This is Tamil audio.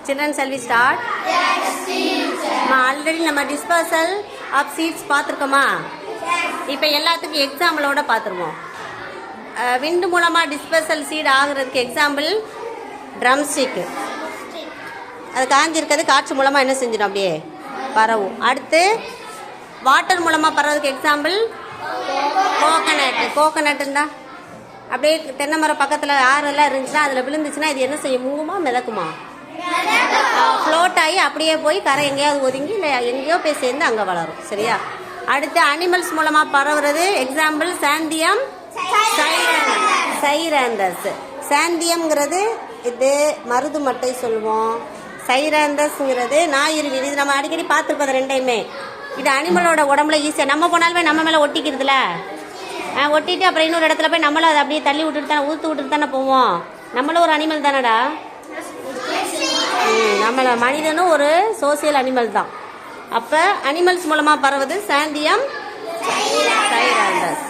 Children, shall we start? Already நம்ம டிஸ்பர்சல் ஆஃப் சீட்ஸ் பார்த்துருக்கோமா? இப்போ எல்லாத்துக்கும் எக்ஸாம்பிளோட பார்த்துருவோம். விண்டு மூலமாக டிஸ்பர்சல் சீட் ஆகுறதுக்கு எக்ஸாம்பிள் ட்ரம் ஸ்டிக்கு. அது காஞ்சிருக்கிறது காற்று மூலமாக என்ன செஞ்சிடும், அப்படியே பரவும். அடுத்து வாட்டர் மூலமாக பரவதுக்கு எக்ஸாம்பிள் கோகனட்டுண்டா. அப்படியே தென்னை மரம் பக்கத்தில் ஆறெல்லாம் இருந்துச்சுன்னா அதில் விழுந்துச்சுன்னா இது என்ன செய்யும், முங்குமா மிதக்குமா? ஃப்ளோட் ஆகி அப்படியே போய் கரை எங்கேயாவது ஒதுங்கி இல்லை எங்கேயோ போய் சேர்ந்து அங்கே வளரும். சரியா? அடுத்து அனிமல்ஸ் மூலமாக பரவுறது எக்ஸாம்பிள் சாந்தியம், சைராந்தஸ். சாந்தியம்ங்கிறது இது மருது மட்டை சொல்லுவோம். சைராந்தஸ்ங்கிறது நாயுருவி. இது நம்ம அடிக்கடி பார்த்துருப்போம் ரெண்டையுமே. இது அனிமலோட உடம்புல ஈஸியாக நம்ம போனாலுமே நம்ம மேலே ஒட்டிக்கிறதுல ஒட்டிட்டு அப்புறம் இன்னொரு இடத்துல போய் நம்மளும் அதை அப்படியே தள்ளி விட்டுட்டு தானே ஊற்று விட்டுட்டு தானே போவோம். நம்மளும் ஒரு அனிமல் தானடா. நம்மள மனிதனும் ஒரு சோசியல் அனிமல் தான். அப்போ அனிமல்ஸ் மூலமாக பரவுது சாந்தியம், சைராந்தஸ்.